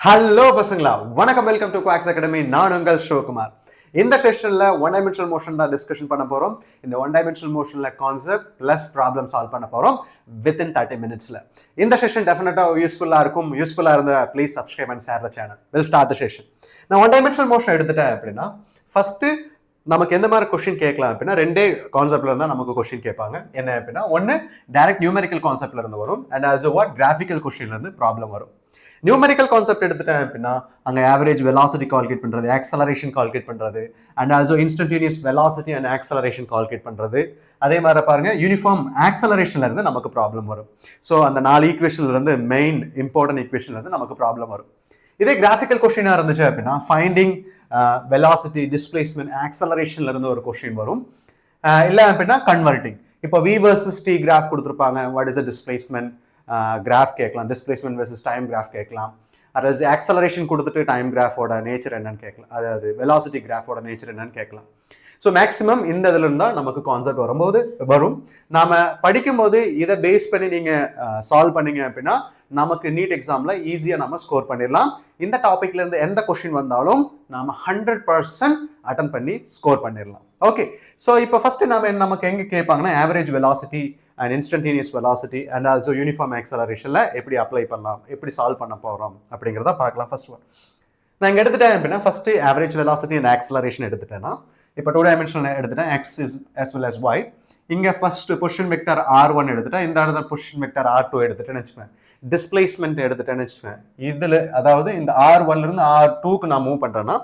Hello பசங்களா, வணக்கம். Welcome to Quarkz Academy. நான் உங்கள் சிவகுமார். இந்த செஷன்ல ஒன் டைமென்ஷனல் மோஷன் தான் டிஸ்கஷன் பண்ண போறோம். இந்த ஒன் டைமென்ஷனல் மோஷன்ல கான்செப்ட் பிளஸ் ப்ராப்ளம் சால்வ் பண்ண போறோம் வித்தின் 30 மினிட்ஸ்ல. இந்த செஷன் டெஃபினட்டா யூஸ்ஃபுல்லா இருக்கும். யூஸ்ஃபுல்லா இருந்தா please subscribe and share the channel. Will start the session. நான் ஒன் டைமென்ஷனல் மோஷன் எடுத்துட்டேன் அப்படின்னா ஃபர்ஸ்ட் நமக்கு எந்த மாதிரி கொஸ்டின் கேட்கலாம் அப்படின்னா ரெண்டே கான்செப்ட்ல இருந்தா நமக்கு கொஸ்டின் கேட்பாங்க. என்ன அப்படின்னா ஒன்னு டைரக்ட் நியூமெரிக்கல் கான்செப்ட்ல இருந்து வரும் அண்ட் ஆல்சோ வாட் கிராஃபிக்கல் கொஸ்டின்ல இருந்து ப்ராப்ளம் வரும். நியூமெரிக்கல் கான்செப்ட் எடுத்துட்டேன் அப்படின்னா அங்கே ஆவரேஜ் வெலாசிட்டி கால்குலேட் பண்ணுறது, ஆக்சலரேஷன் கால்குலேட் பண்ணுறது and also instantaneous velocity and acceleration calculate பண்ணுறது. அதே மாதிரி பாருங்க யூனிஃபார்ம் ஆக்சலரேஷன்ல இருந்து நமக்கு ப்ராப்ளம் வரும். ஸோ அந்த 4 ஈக்குவேஷன்ல இருந்து மெயின் இம்பார்ட்டன்ட் ஈக்குவேஷன்ல இருந்து நமக்கு ப்ராப்ளம் வரும். இதே கிராஃபிக்கல் கொஸ்டினா இருந்துச்சு அப்படின்னா ஃபைண்டிங் வெலாசிட்டி, டிஸ்பிளேஸ்மெண்ட், ஆக்சலரேஷன்ல இருந்து ஒரு கொஸ்டின் வரும். இல்லை அப்படின்னா கன்வெர்ட்டிங். இப்போ V வர்சஸ் T கிராஃப் கொடுத்துருப்பாங்க. What is the displacement graph கேட்கலாம், டிஸ்பிளேஸ்மெண்ட் வெர்சஸ் டைம் கிராஃப் கேட்கலாம். அதாவது ஆக்சலரேஷன் கொடுத்துட்டு டைம் கிராஃபோட நேச்சர் என்னன்னு கேட்கலாம், அதாவது வெலாசிட்டி கிராஃபோட நேச்சர் என்னன்னு கேட்கலாம். ஸோ மேக்ஸிமம் இந்த இதுல இருந்தா நமக்கு கான்செப்ட் வரும்போது வரும். நாம படிக்கும்போது இதை பேஸ் பண்ணி நீங்க சால்வ் பண்ணீங்க அப்படின்னா நமக்கு நீட் எக்ஸாம்ல ஈஸியா நம்ம ஸ்கோர் பண்ணிடலாம். இந்த டாபிக்ல இருந்து எந்த கொஸ்டின் வந்தாலும் நாம 100% அட்டன் பண்ணி ஸ்கோர் பண்ணிடலாம். ஓகே, ஸோ இப்போ ஃபர்ஸ்ட் நமக்கு எங்க கேட்பாங்கன்னா average velocity and instantaneous velocity and also uniform ஆக்சலரேஷன்ல எப்படி அப்ளை பண்ணலாம், எப்படி சால்வ் பண்ண போறோம் அப்படிங்கிறத பார்க்கலாம். ஃபர்ஸ்ட் ஒன் நான் இங்க எடுத்துட்டேன் அப்படின்னா first average velocity and acceleration எடுத்துட்டேன்னா இப்போ 2 டைமென்ஷனல் எடுத்துட்டேன், x is as well as y. இங்க ஃபர்ஸ்ட் பொசிஷன் வெக்டர் r1 எடுத்துட்டேன், இந்த இடத்துல பொசிஷன் வெக்டர் r2 எடுத்துட்டேன்னு வச்சுக்கேன். டிஸ்பிளேஸ்மெண்ட் எடுத்துட்டேன்னு வச்சுக்கேன். இதுல அதாவது இந்த r1ல இருந்து r2க்கு நான் மூவ் பண்றேன்னா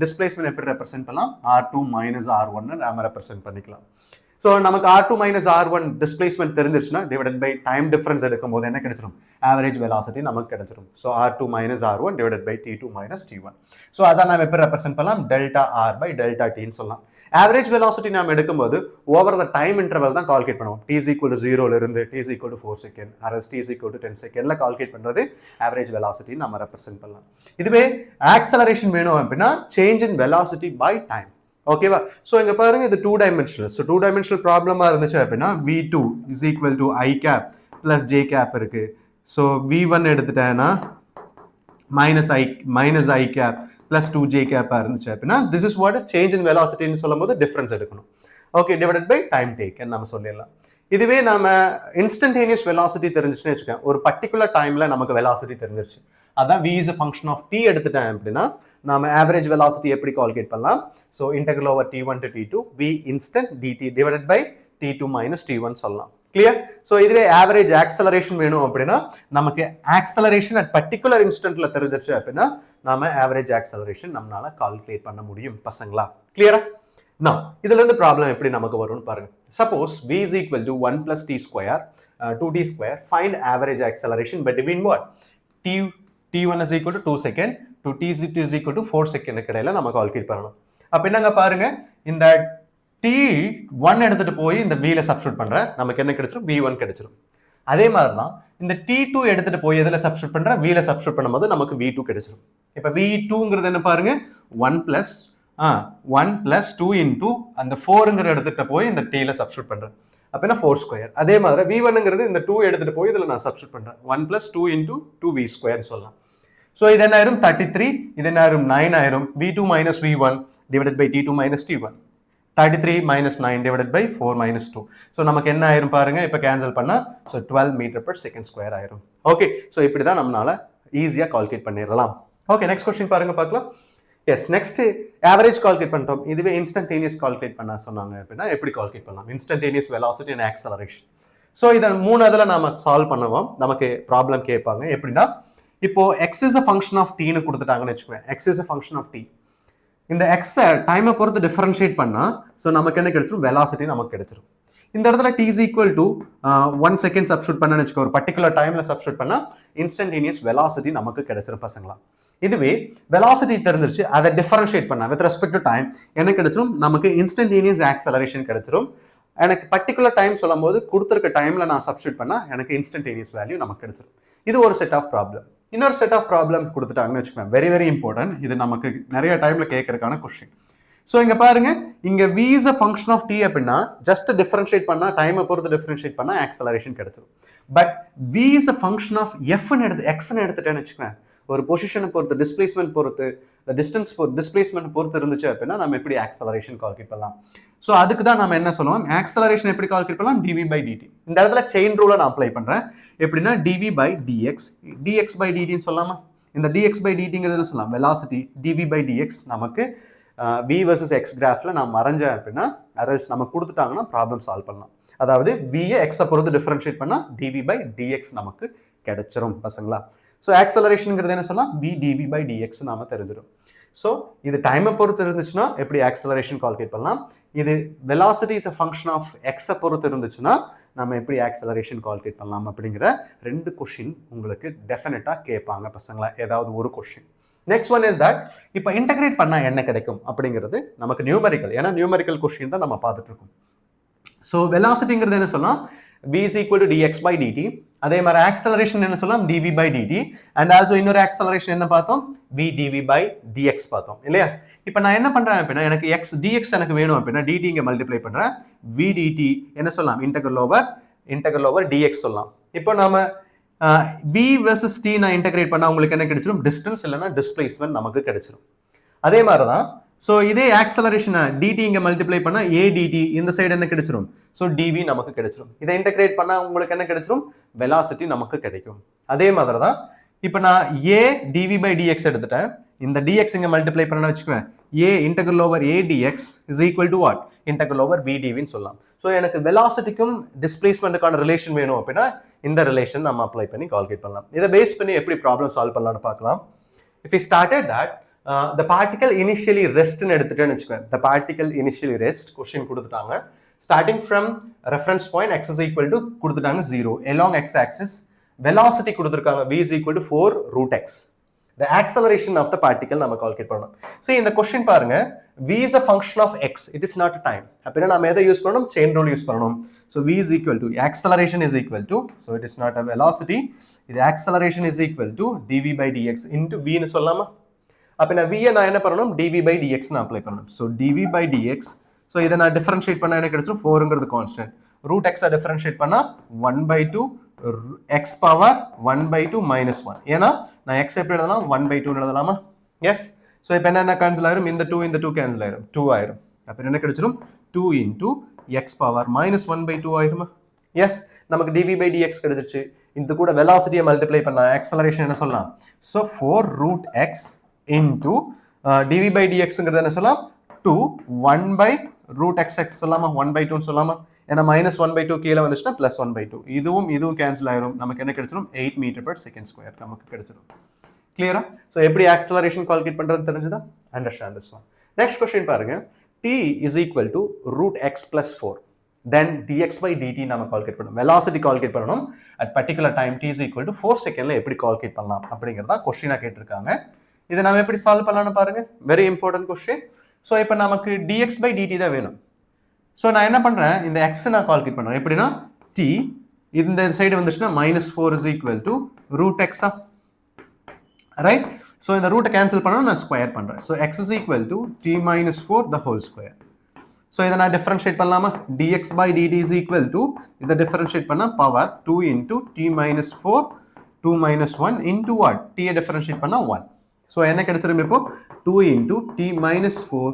டிஸ்பிளேஸ்மெண்ட் எப்படி ரெப்ரசென்ட் பண்ணலாம், r2 மைனஸ் r1 நாம ரெப்ரசென்ட் பண்ணிக்கலாம். ஸோ நமக்கு r2 மைனஸ் r1 டிஸ்பிளேஸ்மெண்ட் தெரிஞ்சிருச்சுன்னா டிவைடட் பை டைம் டிஃபரன்ஸ் எடுக்கும் போது என்ன கிடைச்சிடும், ஆவரேஜ் வெலாசிட்டி நமக்கு கிடைச்சிடும். So r2 minus r1 divided by t2 minus t1. So அதான் நம்ம எப்படி ரெப்ரசென்ட் பண்ணலாம், டெல்டா ஆர் பை டெல்டா டின்னு சொல்லலாம். ஆவரேஜ் வெலாசிட்டி நம்ம எடுக்கும்போது ஓவர் த டைம் இன்டர்வல் தான் கால்குலேட் பண்ணுவோம். t is equal to 0ல இருந்து t is equal to 4 second அரஸ் t is equal to 10 செகண்ட்ல கால்குலேட் பண்றது ஆவரேஜ் வெலாசிட்டி நம்ம ரெப்ரசென்ட் பண்ணலாம். இதுவே ஆக்சலரேஷன் வேணும் அப்படின்னா change in velocity by time. ஓகேவா? ஸோ இங்க பாருங்க இது 2 டைமென்ஷனல். ஸோ 2 டைமென்ஷனல் ப்ராப்ளமா இருந்துச்சு அப்படின்னா v2 is equal to i cap plus j cap இருக்கு. ஸோ v1 எடுத்துட்டேன்னா minus i cap plus 2j cap இருந்துச்சு அப்படின்னா this is what is change in வெலாசிட்டின்னு சொல்லும் போது டிஃபரன்ஸ் எடுக்கணும். Okay, divided by time taken நம்ம சொல்லிடலாம். இதுவே நாம இன்ஸ்டன்டேனியஸ் வெலாசிட்டி தெரிஞ்சிச்சுன்னு வச்சுக்கோங்க, ஒரு பர்டிகுலர் டைம்ல நமக்கு வெலாசிட்டி தெரிஞ்சிருச்சு, அதான் v is a function of t எடுத்துட்டேன் அப்படின்னா நாம ஆவரேஜ் வெலாசிட்டி எப்படி கால்குலேட் பண்ணலாம். So integral over t1 to t2 v instant dt divided by t2 minus t1 சொல்லலாம். கிளியர்? ஸோ இதுவே ஆவரேஜ் ஆக்சலரேஷன் வேணும் அப்படின்னா நமக்கு ஆக்சலரேஷன் அட் பர்டிகுலர் இன்ஸ்டன்ட்ல தெரிஞ்சிருச்சு அப்படின்னா நாம ஆவரேஜ் ஆக்சலரேஷன் நம்மளால கால்குலேட் பண்ண முடியும் பசங்களா. கிளியரா? நான் இதுல இருந்து ப்ராப்ளம் எப்படி நமக்கு வரும்னு பாருங்க. Suppose v is equal to 1 plus t square 2t square, find average acceleration between what, t1 is equal to 2 second to t2 is equal to 4 second இடையில நம்ம கால்குலேட் பண்ணணும். அப்ப என்னங்க பாருங்க, இந்த t1 எடுத்துட்டு போய் இந்த v ல சப்ஸ்டிட்யூட் பண்றேன், நமக்கு என்ன கிடைச்சிரும், v1 கிடைச்சிரும். அதே மாதிரி தான் இந்த t2 எடுத்துட்டு போய் எதுல சப்ஸ்டிட்யூட் பண்றேன், v ல சப்ஸ்டிட்யூட் பண்ணும்போது நமக்கு v2 கிடைச்சிரும். இப்ப v2ங்கிறது என்ன பாருங்க, 1 plus 2 into அந்த 4ங்கிற எடுத்துட்டு போய் இந்த t ல சப்ஸ்டிட்யூட் பண்றேன், அப்ப என்ன 4 ஸ்கொயர். அதே மாதிரி v1ங்கிறது இந்த 2 எடுத்துட்டு போய் இதுல நான் சப்ஸ்டிட்யூட் பண்றேன், 1 plus 2 into 2v ஸ்கொயர் சொல்லலாம். ஸோ இது என்ன ஆயிரும் 33, இது என்ன ஆயிரும் 9 ஆயிரும். v2 minus v1 divided by t2 minus t1, 33 minus 9 divided by 4 minus 2. So நமக்கு என்ன ஆயிரும் பாருங்க, இப்போ கேன்சல் பண்ணா so 12 metre per second square ஆயிரும். ஓகே, ஸோ இப்படி தான் நம்மளால ஈஸியாக கால்குலேட் பண்ணிடலாம். ஓகே, நெக்ஸ்ட் கொஸ்டின் பாருங்க பார்க்கலாம். எஸ், நெக்ஸ்ட் ஆவரேஜ் கால்குலேட் பண்ணிட்டோம். இதுவே இன்ஸ்டன்டேனியஸ் கால்குலேட் பண்ண சொன்னாங்க அப்படின்னா எப்படி கால்குலேட் பண்ணலாம், instantaneous velocity and acceleration. So இதை 3 இதில் நாம சால்வ் பண்ணுவோம். நமக்கு ப்ராப்ளம் கேட்பாங்க எப்படின்னா, இப்போ x is a function of t னு கொடுத்துட்டாங்கன்னு வச்சுக்கோங்க, x is a function of t. இந்த x டைமை பொறுத்து டிஃபரன்ஷியேட் பண்ணா ஸோ நமக்கு என்ன கிடைச்சிரும், வெலாசிட்டி நமக்கு கிடைச்சிரும். இந்த இடத்துல t is equal to 1 second substitute பண்ண வச்சுக்கோ, ஒரு பர்டிகுலர் டைம்ல சப்ஸ்டிட்யூட் பண்ணா இன்ஸ்டன்டேனியஸ் வெலாசிட்டி நமக்கு கிடைச்சிரும் பசங்களா. இதுவே வெலாசிட்டி தெரிஞ்சிருச்சு, அதை டிஃபரன்ஷியேட் பண்ணா வித் ரெஸ்பெக்ட் டு டைம் என்ன கிடைச்சிரும், நமக்கு இன்ஸ்டன்டேனியஸ் ஆக்சலரேஷன் கிடைச்சிரும். எனக்கு பர்டிகுலர் டைம் சொல்லும் போது கொடுத்துருக்க டைம்ல நான் சப்ஸ்டிட்யூட் பண்ணா எனக்கு இன்ஸ்டன்டேனியஸ் வேல்யூ நமக்கு கிடைச்சிரும். இது ஒரு செட் ஆஃப் ப்ராப்ளம். இன்னொரு செட் ஆஃப் ப்ராப்ளம் கொடுத்துட்டாங்கன்னு வச்சுக்கோங்க, வெரி வெரி இம்பார்ட்டன்ட், இது நமக்கு நிறைய டைம்ல கேட்கறதுக்கான கொஸ்டின். ஸோ இங்க பாருங்க, இங்க v is a function of t அப்படின்னா ஜஸ்ட் டிஃபரன்ஷியேட் பண்ணா டைமை பொறுத்து டிஃபரன்ஷியேட் பண்ணா ஆக்சலரேஷன் கிடைச்சிரும். But v is a function of f ன்னு எடுத்து x ன்னு எடுத்துட்டேன்னு வச்சுக்கோங்க, ஒரு பொசிஷனை பொறுத்து, டிஸ்பிளேஸ்மெண்ட் பொறுத்து, டிஸ்டன்ஸ் டிஸ்பிளேஸ்மெண்ட் பொறுத்து இருந்துச்சு அப்படின்னா நம்ம எப்படி ஆக்சலரேஷன் கால்குலேட் பண்ணலாம். ஸோ அதுக்கு தான் நம்ம என்ன சொல்லுவோம், ஆக்சலரேஷன் எப்படி கால்குலேட் பண்ணலாம், டிவி பை டிடி. இந்த இடத்துல செயின் ரூலை நான் அப்ளை பண்ணுறேன். எப்படின்னா d v by d x, d x by டிடின்னு சொல்லாமா. இந்த டிஎக்ஸ் பை டிடிங்கிறது சொல்லலாம் வெலாசிட்டி, டிவி பை டிஎக்ஸ் நமக்கு v versus x கிராஃப்ல நான் மறைஞ்சேன் அப்படின்னா அரல்ஸ் நமக்கு கொடுத்துட்டாங்கன்னா ப்ராப்ளம் சால்வ் பண்ணலாம். அதாவது v-ஐ x-ஐ பொறுத்து டிஃபரன்ஷியேட் பண்ணால் dv by dx நமக்கு கிடைச்சிரும் பசங்களா. ஸோ ஆக்சலரேஷனுங்கிறது என்ன சொல்லலாம், v dv by dx நாம தெரிஞ்சிடும். ஸோ இது டைமை பொறுத்து இருந்துச்சுன்னா எப்படி ஆக்சலரேஷன் கால்குலேட் பண்ணலாம், இது velocity is a function of எக்ஸை பொறுத்து இருந்துச்சுன்னா நம்ம எப்படி ஆக்சலரேஷன் கால்குலேட் பண்ணலாம் அப்படிங்கிற 2 கொஷின் உங்களுக்கு டெஃபினட்டாக கேட்பாங்க பசங்களா, ஏதாவது ஒரு question. Next one is that இப்போ இன்டகிரேட் பண்ணால் என்ன கிடைக்கும் அப்படிங்கிறது நமக்கு நியூமரிக்கல், ஏன்னா நியூமரிக்கல் கொஷின் தான் நம்ம பார்த்துட்டு இருக்கோம். ஸோ வெலாசிட்டிங்கிறது என்ன சொல்லலாம், v is equal to dx by dt. அதே மாதிரி ஆக்சலரேஷன் என்ன சொல்லலாம், dv by dt. And also இன்னொரு ஆக்சலரேஷன் என்ன பார்த்தோம், v dv by dx பார்த்தோம் இல்லையா. இப்போ நான் என்ன பண்றேன் அப்படின்னா எனக்கு x dx எனக்கு வேணும் அப்படின்னா dt இங்க மல்டிப்ளை பண்றேன், v dt என்ன சொல்லலாம், இன்டெகிரல் ஓவர் dx சொல்லலாம். இப்போ நாம v versus t நான் இன்டகிரேட் பண்ணா உங்களுக்கு என்ன கிடைச்சிரும், டிஸ்டன்ஸ் இல்லைன்னா டிஸ்பிளேஸ்மெண்ட் நமக்கு கிடைச்சிரும். அதே மாதிரி தான் ஸோ இதே ஆக்சலரேஷனை dt இங்க மல்டிப்ளை பண்ணா a dt இந்த சைடு என்ன கிடைச்சிரும், ஸோ dv நமக்கு கிடைச்சிரும். இதை இன்டகிரேட் பண்ணா உங்களுக்கு என்ன கிடைச்சிரும், வெலாசிட்டி நமக்கு கிடைக்கும். அதே மாதிரி தான் இப்போ நான் a dv by dx எடுத்துட்டேன், இந்த dx இங்க மல்டிப்ளை பண்ண வச்சுக்குவேன், a integral over a dx is equal to what, integral over v dvன்னு சொல்லலாம். ஸோ எனக்கு வெலாசிட்டிக்கும் டிஸ்பிளேஸ்மெண்ட்டுக்கான ரிலேஷன் வேணும் அப்படின்னா இந்த ரிலேஷன் நம்ம அப்ளை பண்ணி கால்குலேட் பண்ணலாம். இதை பேஸ் பண்ணி எப்படி ப்ராப்ளம் சால்வ் பண்ணலாம்னு பார்க்கலாம். If we started that the particle initially rest ன்னு எடுத்துட்டேன்னு வச்சுக்கோங்க, the particle initially rest question கொடுத்துட்டாங்க, starting from reference point x is equal to கொடுத்துட்டாங்க 0 along x axis, velocity கொடுத்துருக்காங்க v is equal to 4 root x. The acceleration of the particle நம்ம calculate பண்ணணும். See இந்த question பாருங்க, v is a function of x, it is not a time. அப்படின்னா நாம எதை use பண்ணணும், chain rule யூஸ் பண்ணணும். So v is equal to acceleration is equal to, so it is not a velocity, இது acceleration is equal to dv by dx into v ன்னு சொல்லலாமா. அப்ப நான் v நான் என்ன பண்ணணும், dv by dx நான் அப்ளை பண்ணணும். So dv by dx, so இதை நான் டிஃபரன்ஷியேட் பண்ணா என்ன கிடைச்சிரும், 4ங்கிறது கான்ஸ்டன்ட், ரூட் x டிஃபரன்ஷியேட் பண்ணா 1/2 x பவர் 1/2 minus 1. ஏன்னா நான் x எப்படி எழுதலாம், 1/2 எழுதலாமா. எஸ். ஸோ இப்போ என்ன கேன்சல் ஆயிரும், இந்த 2 கேன்சல் ஆயிரும், 2 ஆயிரும். அப்போ என்ன கிடைச்சிரும், 2 into x பவர் மைனஸ் 1/2 ஆயிருமா. எஸ், நமக்கு dv by dx கிடைச்சிருச்சு. இது கூட வெலாசிட்டியை மல்டிப்ளை பண்ணா ஆக்சலரேஷன் என்ன சொல்லலாம், so 4 root x into dv by dxங்கிறது என்ன சொல்லலாம், 2 1/root x சொல்லாமா, 1/2 சொல்லாமா. ஏன்னா மைனஸ் 1/2 கீழே வந்துச்சுன்னா பிளஸ் 1/2, இதுவும் கேன்சல் ஆயிரும். நமக்கு என்ன கிடைச்சிரும், 8 மீட்டர்/செகண்ட் ஸ்கொயர் நமக்கு கிடைச்சிரும். கிளியரா. ஸோ எப்படி ஆக்சலரேஷன் கால்குலேட் பண்றது தெரிஞ்சுதா, understand this one. Next question பாருங்க, t is equal to root x plus 4, then dx by dt நாம கால்குலேட் பண்ணணும், வெலாசிட்டி கால்குலேட் பண்ணணும். at particular time t is equal to 4 செகண்ட்ல எப்படி கால்குலேட் பண்ணலாம் அப்படிங்கறத கொஸ்டினா கேட்டிருக்காங்க. இதை நாம எப்படி சால்வ் பண்ணலாம்னு பாருங்க, வெரி இம்பார்ட்டன்ட் கொஸ்டின். ஸோ இப்போ நமக்கு dx by dt தான் வேணும். ஸோ நான் என்ன பண்றேன், இந்த x நான் கால்குலேட் பண்ணுறேன். எப்படின்னா t இந்த சைடு வந்துச்சுன்னா -4 is equal to root x, right. So இந்த ரூட்டை கேன்சல் பண்ணணும், நான் ஸ்கொயர் பண்றேன். So x is equal to t minus 4 the whole square. So இதை நான் டிஃபரன்ஷியேட் பண்ணலாமா, dx by dt is equal to இதை டிஃபரன்ஷியேட் பண்ணா power 2 into t minus 4 2 minus 1 into what, t differentiate பண்ணா 1. ஸோ என்ன கிடைச்சிரும், இப்போ 2 into t minus 4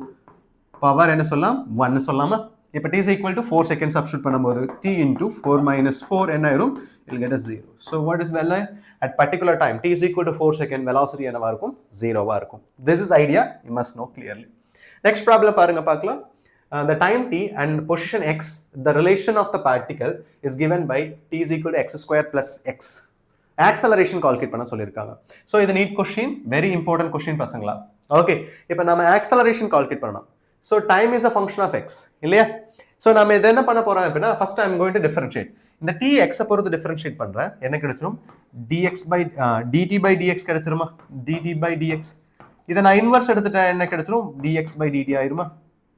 பவர் என்ன சொல்லலாம், 1 சொல்லாமா. இப்போ t is equal to 4 seconds substitute பண்ணும்போது t into 4 minus 4 என்ன ஆயிரும், you'll get a 0. So what is value at particular time, t is equal to 4 second, velocity என்னவா இருக்கும், 0வா இருக்கும். This is idea, you must know clearly. Next problem பாருங்க பார்க்கலாம். The time t and position x, the relation of the particle is given by t is equal to x square plus x. Acceleration calculate பண்ண சொல்லியிருக்காங்க. So இது NEET question, very important question பசங்களா. Okay, இப்போ நம்ம acceleration calculate பண்ணணும். So time is a function of x இல்லையா. So நம்ம இதை என்ன பண்ண போறோம் அப்படின்னா, first I am going to differentiate. இந்த டி எக்ஸை பொறுத்து டிஃபரன்ஷியேட் பண்றேன், என்ன கிடைச்சிரும், dt by dx கிடைச்சிருமா, dt by dx. இதை நான் இன்வர்ஸ் எடுத்துட்டேன், என்ன கிடைச்சிரும், dx by dt ஆயிருமா.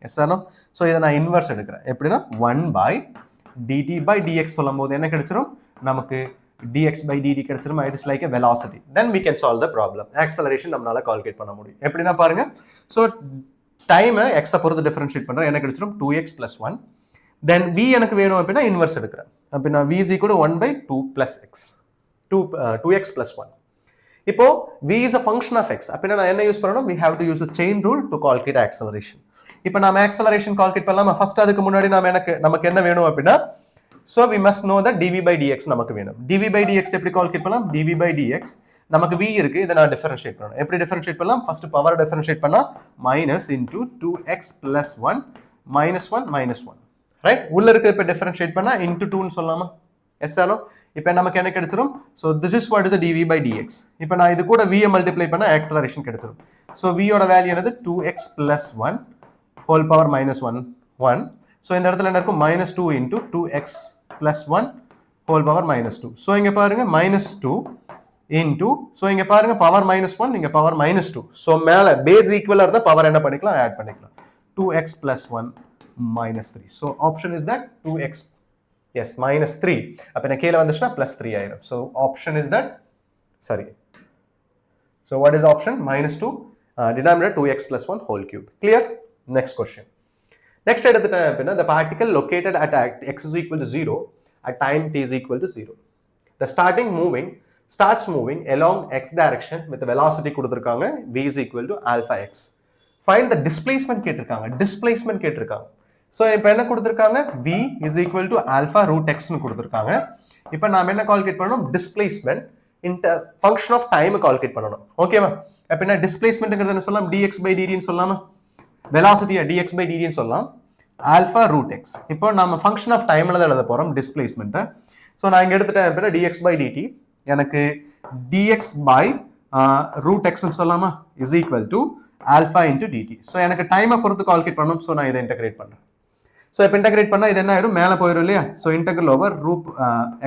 எஸ் ஆனோ. ஸோ இதை நான் இன்வர்ஸ் எடுக்கிறேன், எப்படின்னா 1/dt by dx சொல்லும் போது என்ன கிடைச்சிரும், நமக்கு dx by dt கிடைச்சிரும். It is like a velocity. Then we can solve the problem. Acceleration நம்மளால கால்குலேட் பண்ண முடியும். எப்படின்னா பாருங்க, ஸோ டைமை எக்ஸை பொறுத்து டிஃபரன்ஷியேட் பண்றேன், என்ன கிடைச்சிரும் 2x plus 1. தென் v எனக்கு வேணும் அப்படின்னா இன்வர்ஸ் எடுக்கிறேன், அப்படின்னா v is equal to 1/2 plus x, 2x plus 1. இப்போ v is a function of x. அப்படின்னா நான் என்ன யூஸ் பண்ணணும்? We have to use the chain rule to calculate acceleration. இப்போ நாம acceleration calculate பண்ணலாமா? ஃபர்ஸ்ட் அதுக்கு முன்னாடி நமக்கு என்ன வேணும் அப்படின்னா so we must know that dv by dx நமக்கு வேணும். dv by dx எப்படி calculate பண்ணலாம்? dv by dx நமக்கு v இருக்கு, இதை நான் டிஃபரன்ஷியேட் பண்ணணும். எப்படி டிஃபரன்ஷியேட் பண்ணலாம்? ஃபர்ஸ்ட் பவர் டிஃபரன்ஷியேட் பண்ணா minus into 2x plus 1 minus 1 minus 1. Right? உள்ள இருக்க இப்ப டிஃபரன்ஷியேட் பண்ணா into 2 ன்னு சொல்லலாமா? S or no? இப்போ நமக்கு என்ன கிடைச்சிரும்? so this is what is the dv by dx. இப்போ நான் இது கூட v மல்டிப்ளை பண்ணா ஆக்ஸலரேஷன் கிடைச்சிரும். so v யோட வேல்யூ என்னது? 2x plus 1 whole power minus 1 1. so இந்த இடத்துல என்ன இருக்கும்? minus 2 into 2x plus 1 whole power minus 2. so இங்க பாருங்க minus 2 into so இங்க பாருங்க power minus 1 இங்க power minus 2. so மேல பேஸ் ஈக்குவலா இருந்தா பவர் என்ன பண்ணிக்கலாம்? ஆட் பண்ணிக்கலாம். 2x plus 1 minus 3. so option is that 2x. yes, minus 3. அப்ப என்ன கீழ வந்துச்சுனா plus 3 ஆயிடும். so option is that sorry. so what is option? minus 2 denominator 2x plus 1 whole cube. Clear? Next question. Next எடுத்துட்டேன் அப்படின்னா the particle located at x is equal to 0 at time t is equal to 0. The starts moving along x direction with the velocity கொடுத்திருக்காங்க v is equal to alpha x. Find the displacement கேட்டிருக்காங்க. so இப்போ என்ன கொடுத்திருக்காங்க? v is equal to alpha root x னு கொடுத்திருக்காங்க. இப்போ நாம என்ன கால்குலேட் பண்ணனும்? displacement in function of time calculate பண்ணனும். ஓகேவா? அப்படினா displacementங்கிறது என்ன சொல்லலாம்? dx by dt னு சொல்லலாமா? velocity dx by dt னு சொல்லலாம். alpha root x. இப்போ நாம function of time ல எழுத போறோம் displacement. so நான் இங்க எடுத்துட்டேன் அப்படினா dx by dt எனக்கு dx by root x னு சொல்லலாமா? is equal to alpha into dt. so எனக்கு டைமை பொறுத்து கால்குலேட் பண்ணனும். so நான் இதை இன்டகிரேட் பண்றேன். so இப்போ இன்டகிரேட் பண்ணா இது என்ன ஆயிரும்? மேல போயிரும் இல்லையா? so integral over root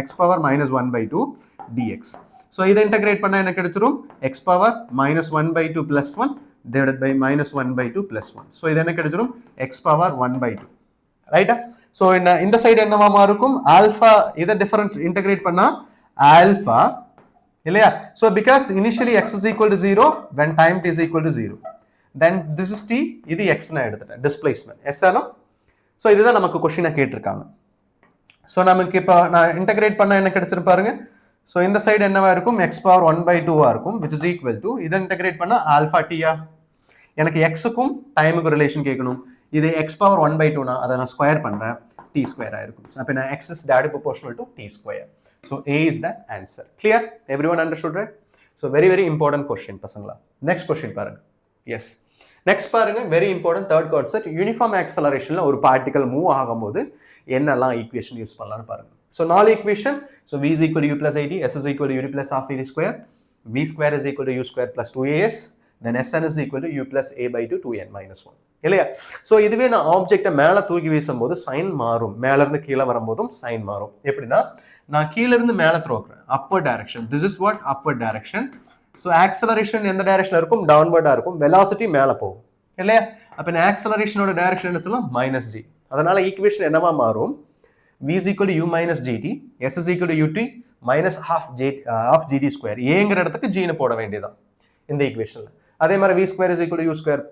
x power minus 1 by 2 dx. so இதை இன்டகிரேட் பண்ணா என்ன கிடைச்சிரும்? x power minus 1 by 2 plus 1 divided by minus 1 by 2 plus 1. so இது என்ன கிடைச்சிரும்? x power 1 by 2. ரைட்டா? so இந்த சைடு என்னவா இருக்கும்? alpha இதை டிஃபரன்ஸ் இன்டகிரேட் பண்ணா alpha இல்லையா? so because initially x is equal to 0 when time t is equal to 0, then this is t, இது x நான் எடுத்துட்டேன் displacement. yes ஆனோ? so இதுதான் நமக்கு क्वेश्चन கேட்டிருக்காங்க. so நமக்கு இப்போ நான் இன்டகிரேட் பண்ணா என்ன கிடைச்சிரும் பாருங்க. so இந்த சைடு என்னவா இருக்கும்? x power 1 by 2 ஆ இருக்கும் which is equal to இதை இன்டகிரேட் பண்ணா alpha t ஆ. எனக்கு x க்கும் டைமுக்கு ரிலேஷன் கேட்கணும். இது x power 1 by 2 னா அதை நான் ஸ்கொயர் பண்றேன், t ஸ்கொயர் ஆயிருக்கும். அப்ப நான் x is directly proportional to t square. so a is that answer. Clear? Everyone understood, right? so very very important question பசங்களா. next question பாருங்க. yes, next பாருங்க, very important third concept. uniform accelerationல ஒரு particle move ஆகும்போது என்னெல்லாம் equation use பண்ணலாம்னு பாருங்க. so நாலு equation. so v is equal to u plus 80, s is equal to u plus half a square, v square is equal to u square plus 2as, then sn is equal to u plus a by 2 2n minus 1. இல்லையா? so இதுவே நான் ஆப்ஜெக்ட்டை மேல தூக்கி வீசும்போது sign மாறும், மேல இருந்து கீழே வரும்போதும் சைன் மாறும். எப்படின்னா நான் கீழ இருந்து மேல த்ரோக்குறேன், upward direction. this is what upward direction. so acceleration எந்த டைரக்ஷன்ல இருக்கும்? downward-ஆ இருக்கும். velocity மேல போகும் இல்லையா? அப்ப இந்த ஆக்ஸலரேஷனோட டைரக்ஷன் என்ன சொல்லலாம்? minus g. அதனால ஈக்குவேஷன் என்னவா மாறும்? v is equal to u minus gt, s is equal to ut minus half gt square. ஏங்கிற இடத்துக்கு g னு போட வேண்டியதான் இந்த ஈக்குவேஷன்ல. அதே மாதிரி v square is equal to u square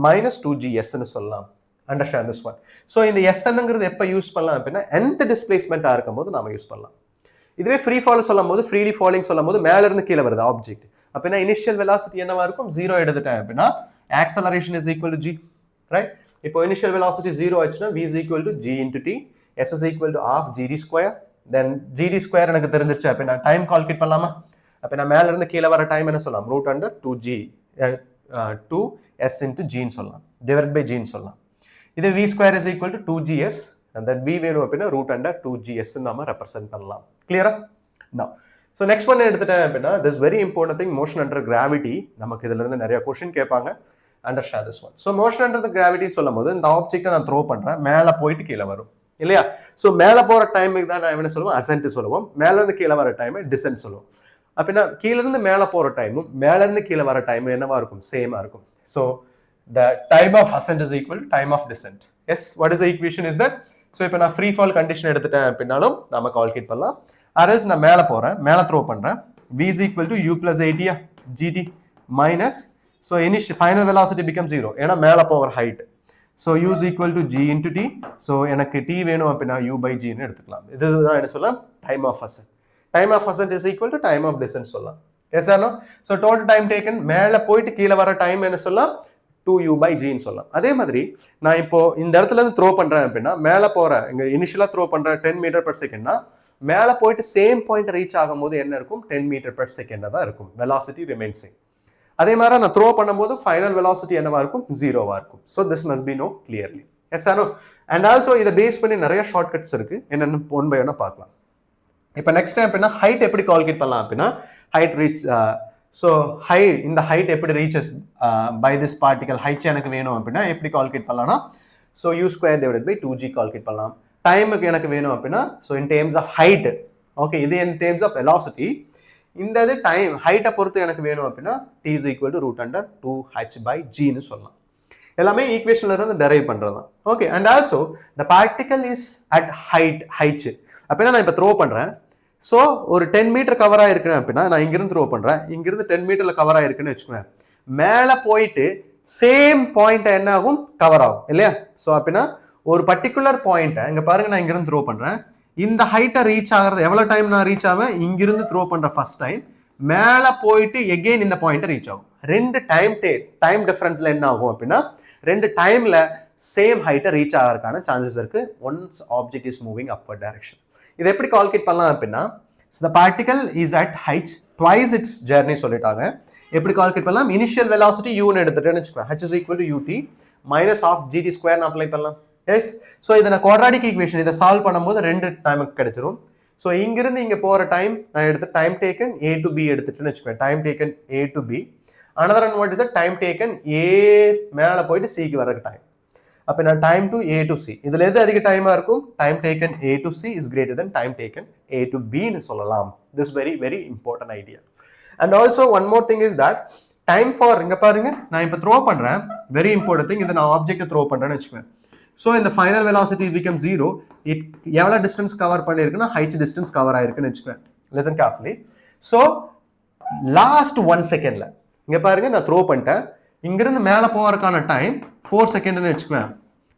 minus 2gs னு சொல்லலாம். understand this one. so இந்த snங்கிறது எப்ப யூஸ் பண்ணலாம் அப்படின்னா nth டிஸ்பிளேஸ்மென்ட்டா இருக்கும்போது நாம யூஸ் பண்ணலாம். இதுவே ஃப்ரீ ஃபால் சொல்லும்போது, ஃப்ரீலி ஃபாலிங் சொல்லும்போது மேல இருந்து கீழே வருது ஆப்ஜெக்ட். அப்படின்னா இனிஷியல் வெலாசிட்டி என்னவா இருக்கும்? 0 எடுத்துட்டேன் அப்படின்னா acceleration is equal to g, right? இப்போ இனிஷியல் வெலாசிட்டி 0 ஆச்சுன்னா v is equal to g into t, s is equal to half gd square, then gd square எனக்கு தெரிஞ்சிருச்சு. அப்ப நான் டைம் கால்குலேட் பண்ணலாமா? அப்ப நான் மேல இருந்து கீழே வர டைம் என்ன சொல்லலாம்? root under 2g 2s into g ன்னு சொல்லலாம், divided by g ன்னு சொல்லலாம். இது v square is equal to 2gs, and that v வேணும் அப்படின்னா root under 2gs ன்னு நாம ரெப்ரசென்ட் பண்ணலாம். கிளியரா? now so next one எடுத்துட்டேன் அப்படின்னா this very important thing, motion under gravity. நமக்கு இதுல இருந்து நிறைய क्वेश्चन கேட்பாங்க. understand this one. so motion under the gravity சொல்லும்போது இந்த ஆப்ஜெக்ட்டை நான் த்ரோ பண்றேன், மேல போயிட்டு கீழே வரும் இல்லையா? so மேல போற டைமுக்கு தான் நான் என்ன சொல்லுவோம்? ascent சொல்லுவோம். மேல இருந்து கீழே வர டைம் descent சொல்லுவோம். அப்படின்னா கீழ இருந்து மேல போற டைமும் மேல இருந்து கீழே வர டைமும் என்னவா இருக்கும்? சேமா இருக்கும். so the time of ascent is equal to time of descent. yes, what is the equation is that? so இப்போ நான் free fall condition எடுத்துட்டேன் அப்படினாலும் நாம கால்குலேட் பண்ணலாம். அரஸ் நான் மேல போறேன், மேல த்ரோ பண்றேன், v is equal to u plus 80 gt minus, so initial final velocity becomes 0 ஏனா மேல போற height. so u is equal to g into t, so எனக்கு t வேணும் அப்படினா u by g ன்னு எடுத்துக்கலாம். இதுதான் என்ன சொல்லலாம்? time of ascent. time of ascent is equal to time of descent சொல்லலாம். Yes or no? So total time taken மேலே போயிட்டு கீழே வர டைம் என்ன சொல்லலாம், 2u by gன்னு சொல்லலாம். அதே மாதிரி நான் இப்போ இந்த இடத்துல இருந்து த்ரோ பண்றேன் அப்படின்னா மேலே போறேன், இங்க இனிஷியலா த்ரோ பண்றேன் 10 மீட்டர் per செகண்ட்னா மேலே போயிட்டு சேம் பாயிண்ட் ரீச் ஆகும்போது என்ன இருக்கும், 10 மீட்டர் per செகண்ட் தான் இருக்கும். Velocity remains same. அதே மாதிரி நான் த்ரோ பண்ணும்போது ஃபைனல் வெலாசிட்டி என்னவா இருக்கும், 0வா இருக்கும். So this must be no clearly. Yes or no? And also இதை பேஸ் பண்ணி நிறைய ஷார்ட்கட்ஸ் இருக்கு, என்னென்னு ஒன் பை ஒன்னா பார்க்கலாம். இப்போ நெக்ஸ்ட் டைம் அப்படின்னா ஹைட் எப்படி கால்குலேட் பண்ணலாம் அப்படின்னா ஹைட் ரீச், ஸோ இந்த ஹைட் எப்படி reaches by this particle height எனக்கு வேணும் அப்படின்னா எப்படி கால்குலேட் பண்ணலாம்னா, so u square divided by 2g calculate பண்ணலாம். டைமுக்கு எனக்கு வேணும் அப்படின்னா so in terms of height, okay, இது இன் டேர்ம்ஸ் ஆஃப் வெலாசிட்டி. இந்த இது டைம் ஹைட்டை பொறுத்து எனக்கு வேணும் அப்படின்னா t is equal to √2h by gன்னு சொல்லலாம். எல்லாமே ஈக்குவேஷன்ல இருந்து டெரைவ் பண்றது தான். Okay, and also the particle is at height அப்படின்னா நான் இப்போ த்ரோ பண்றேன். ஸோ ஒரு 10 மீட்டர் கவர் ஆயிருக்குன்னு அப்படின்னா நான் இங்கிருந்து த்ரோ பண்றேன், இங்கிருந்து 10 மீட்டர்ல கவர் ஆயிருக்குன்னு வச்சுக்கோங்க, மேலே போயிட்டு சேம் பாயிண்ட் என்ன ஆகும், கவர் ஆகும் இல்லையா? ஸோ அப்படின்னா ஒரு பர்டிகுலர் பாயிண்ட்டை இங்க பாருங்க, நான் இங்கிருந்து த்ரோ பண்றேன், இந்த ஹைட்டை ரீச் ஆகிறது எவ்வளவு டைம் நான் ரீச் ஆவேன், இங்கிருந்து த்ரோ பண்ற ஃபர்ஸ்ட் டைம் மேலே போயிட்டு எகெயின் இந்த பாயிண்ட்டை ரீச் ஆகும். ரெண்டு டைம் டிஃபரன்ஸ்ல என்ன ஆகும் அப்படின்னா ரெண்டு டைம்ல சேம் ஹைட்டை ரீச் ஆகிறதுக்கான சான்சஸ் இருக்கு once object is moving upward direction. இதை எப்படி கால்குலேட் பண்ணலாம் அப்படின்னா the particle is at height twice its journey சொல்லிட்டாங்க. எப்படி கால்குலேட் பண்ணலாம், இனிஷியல் வெலாசிட்டி u ன்னு எடுத்துட்டேன்னு வெச்சுக்கோ, h is equal to ut minus of gt square apply பண்ணலாம். எஸ், ஸோ இதை நான் குவாட்ராட்டிக் ஈக்குவேஷன் இதை சால்வ் பண்ணும்போது ரெண்டு டைமுக்கு கிடைச்சிரும். ஸோ இங்கிருந்து இங்கே போகிற டைம் நான் எடுத்து time taken a to b எடுத்துட்டேன்னு வச்சுக்கோங்க, time taken a to b. another one what is the time taken a மேலே போயிட்டு c க்கு வர டைம். அப்போ நான் time to a to c, இதில் எது அதிக டைமாக இருக்கும், time taken a to c is greater than time taken a to b ன்னு சொல்லலாம். This very very important idea. And also one more thing is that time for, இங்கே பாருங்க நான் இப்போ த்ரோ பண்ணுறேன், வெரி இம்பார்ட்டன்ட் திங், இதை நான் object throw பண்ணுறேன்னு வச்சுக்கேன். ஸோ இந்த ஃபைனல் வெலாசிட்டி பிகம் 0, இட் எவ்வளோ டிஸ்டன்ஸ் கவர் பண்ணியிருக்குன்னா ஹைட் டிஸ்டன்ஸ் கவர் ஆயிருக்குன்னு வச்சுக்கேன். Listen carefully. ஸோ லாஸ்ட் 1 செகண்ட்ல இங்கே பாருங்க நான் த்ரோ பண்ணிட்டேன், இங்கிருந்து மேலே போகிறதுக்கான டைம் 4 செகண்ட்னு வச்சுக்குவேன்,